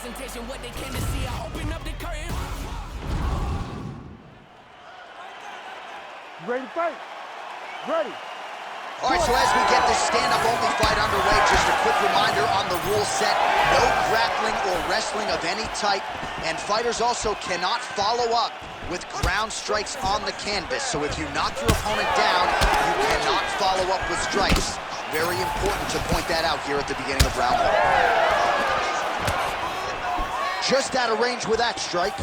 presentation, what they came to see. I open up the curtain. Ready to fight? Ready. All right, so as we get this stand-up-only fight underway, just a quick reminder on the rule set: no grappling or wrestling of any type, and fighters also cannot follow up with ground strikes on the canvas. So if you knock your opponent down, you cannot follow up with strikes. Very important to point that out here at the beginning of round one. Just out of range with that strike.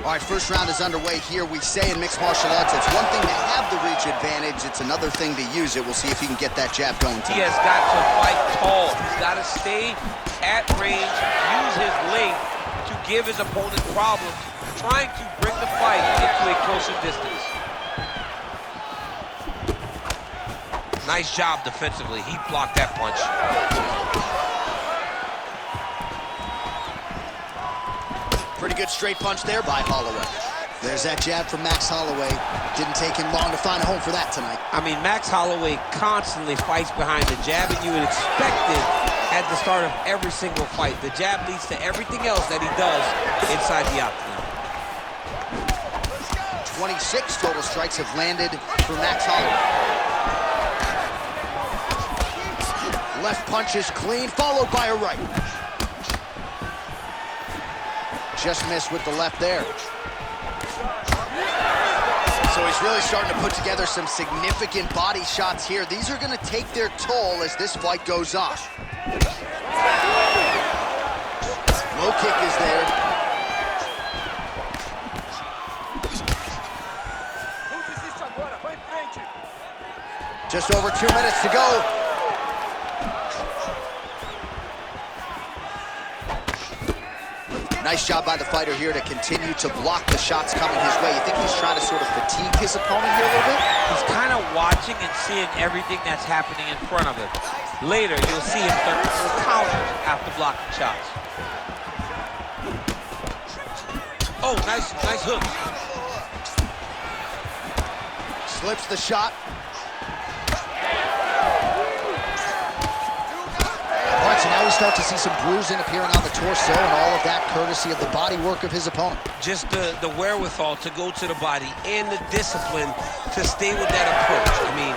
All right, first round is underway here. We say in mixed martial arts, it's one thing to have the reach advantage, it's another thing to use it. We'll see if he can get that jab going tonight. He has got to fight tall. He's got to stay at range, use his length to give his opponent problems, trying to bring the fight into a closer distance. Nice job defensively. He blocked that punch. Pretty good straight punch there by Holloway. There's that jab from Max Holloway. Didn't take him long to find a home for that tonight. I mean, Max Holloway constantly fights behind the jab, and you would expect it at the start of every single fight. The jab leads to everything else that he does inside the octagon. 26 total strikes have landed for Max Holloway. Left punch is clean, followed by a right. Just missed with the left there. So he's really starting to put together some significant body shots here. These are going to take their toll as this fight goes on. Low kick is there. Just over 2 minutes to go. Nice job by the fighter here to continue to block the shots coming his way. You think he's trying to sort of fatigue his opponent here a little bit? He's kind of watching and seeing everything that's happening in front of him. Later, you'll see him start to throw counters after blocking shots. Oh, nice hook. Slips the shot. All right, so now we start to see some bruising appearing on the torso, and all of that courtesy of the body work of his opponent. Just the wherewithal to go to the body and the discipline to stay with that approach. I mean,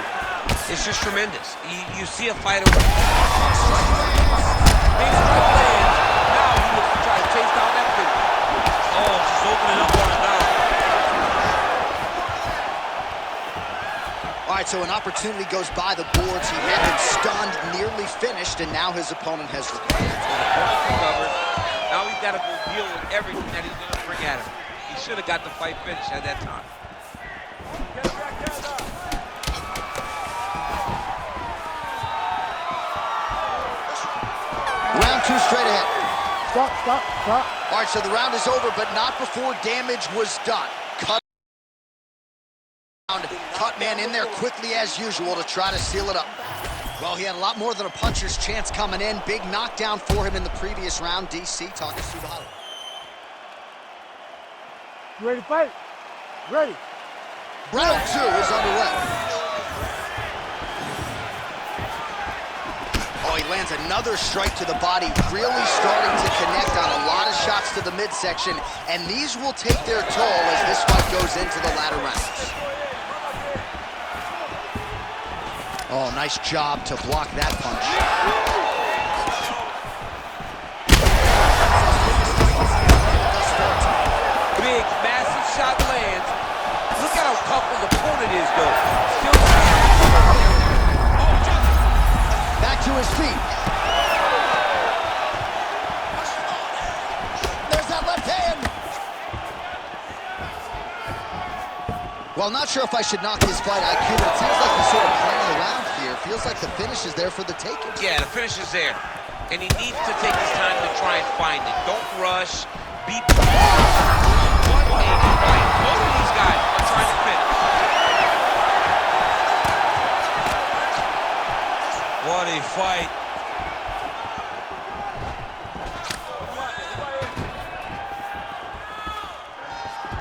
it's just tremendous. You see a fighter with lands. Now he looks to try to chase down that finish. Oh, she's opening up on it now. All right, so an opportunity goes by the boards. He had been stunned, nearly finished, and now his opponent has recovered. Now he's got to go deal with everything that he's going to bring at him. He should have got the fight finished at that time. Round two straight ahead. Stop. All right, so the round is over, but not before damage was done. Cut man in there quickly as usual to try to seal it up. Well, he had a lot more than a puncher's chance coming in. Big knockdown for him in the previous round. DC talking us through the highlight. You ready to fight? Ready. Round two is underway. Oh, he lands another strike to the body, really starting to connect on a lot of shots to the midsection, and these will take their toll as this fight goes into the latter rounds. Oh, nice job to block that punch. Big, massive shot lands. Look at how tough his opponent is, though. Still back to his feet. There's that left hand. Well, I'm not sure if I should knock his fight IQ, but it seems like he's sort of playing around here. Feels like the finish is there for the taking. Yeah, the finish is there. And he needs to take his time to try and find it. Don't rush. Beat the one thing right. Both of these guys are trying to finish. What a fight.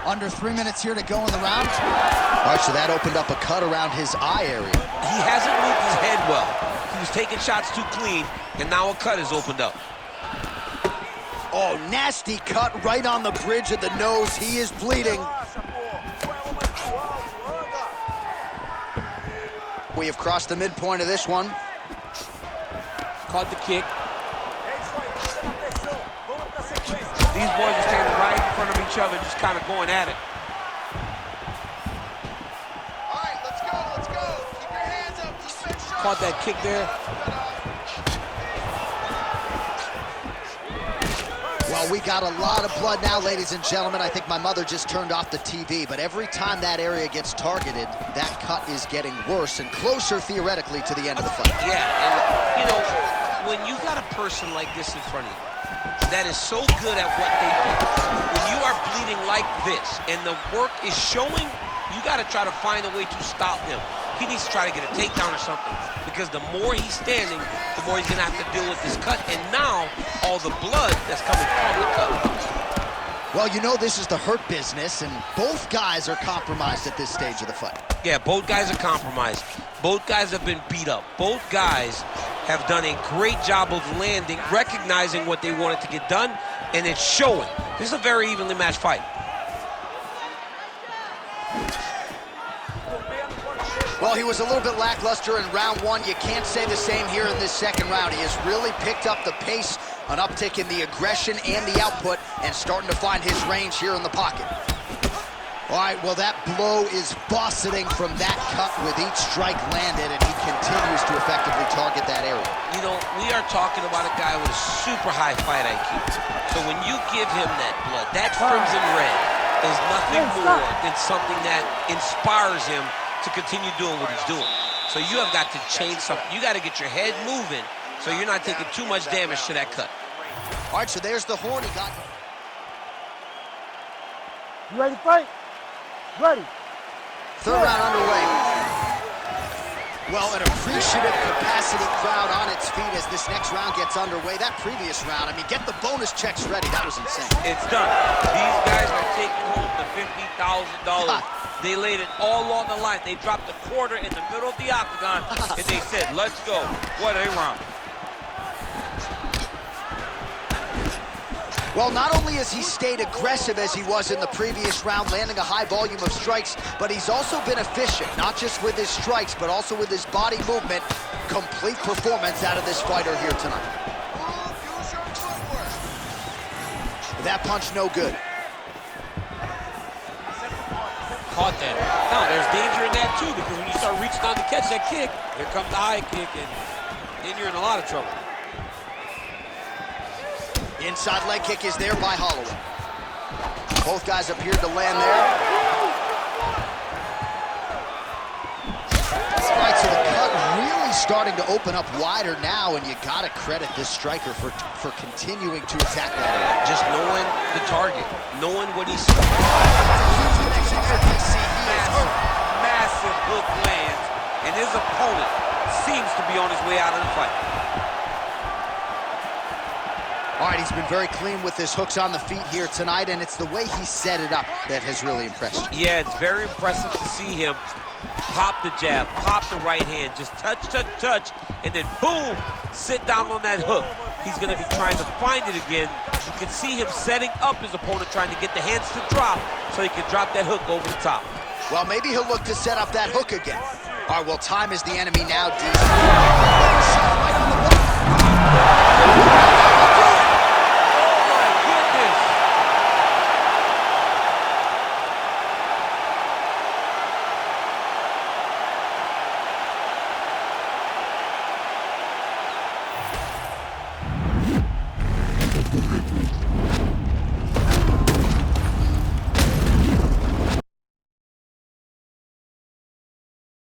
Under 3 minutes here to go in the round. All right, so that opened up a cut around his eye area. He hasn't moved his head well. He was taking shots too clean, and now a cut has opened up. Oh, nasty cut right on the bridge of the nose. He is bleeding. We have crossed the midpoint of this one. Caught the kick. These boys are standing right in front of each other, just kind of going at it. All right, let's go, let's go. Keep your hands up. Caught that kick there. Well, we got a lot of blood now, ladies and gentlemen. I think my mother just turned off the TV, but every time that area gets targeted, that cut is getting worse and closer, theoretically, to the end of the fight. Yeah, and, you know, when you got a person like this in front of you that is so good at what they do, when you are bleeding like this and the work is showing, you got to try to find a way to stop him. He needs to try to get a takedown or something, because the more he's standing, the more he's going to have to deal with this cut, and now all the blood that's coming from the cut. Well, you know this is the hurt business, and both guys are compromised at this stage of the fight. Yeah, both guys are compromised. Both guys have been beat up. Both guys have done a great job of landing, recognizing what they wanted to get done, and it's showing. This is a very evenly matched fight. Well, he was a little bit lackluster in round one. You can't say the same here in this second round. He has really picked up the pace, an uptick in the aggression and the output, and starting to find his range here in the pocket. All right, well, that blow is buffeting from that cut with each strike landed, and he continues to effectively target that area. You know, we are talking about a guy with a super high fight IQ. So when you give him that blood, that crimson red is nothing more than something that inspires him to continue doing what he's doing. So you have got to change something. You got to get your head moving so you're not taking too much damage to that cut. All right, so there's the horn he got. You ready to fight? Ready. Third round underway. Well, an appreciative capacity crowd on its feet as this next round gets underway. That previous round, I mean, get the bonus checks ready. That was insane. It's done. These guys are taking home the $50,000. They laid it all on the line. They dropped a quarter in the middle of the octagon, and they said, let's go. What a round. Well, not only has he stayed aggressive as he was in the previous round, landing a high volume of strikes, but he's also been efficient, not just with his strikes, but also with his body movement. Complete performance out of this fighter here tonight. That punch no good. Caught that. Now, there's danger in that, too, because when you start reaching on to catch that kick, here comes the high kick, and then you're in a lot of trouble. Inside leg kick is there by Holloway. Both guys appeared to land there. All right, so the cut really starting to open up wider now, and you got to credit this striker for continuing to attack that area. Just knowing the target, knowing what he's... Massive hook lands, and his opponent seems to be on his way out of the fight. All right, he's been very clean with his hooks on the feet here tonight, and it's the way he set it up that has really impressed you. Yeah, it's very impressive to see him pop the jab, pop the right hand, just touch, touch, touch, and then boom, sit down on that hook. He's going to be trying to find it again. You can see him setting up his opponent, trying to get the hands to drop so he can drop that hook over the top. Well, maybe he'll look to set up that hook again. All right, well, time is the enemy now, DC.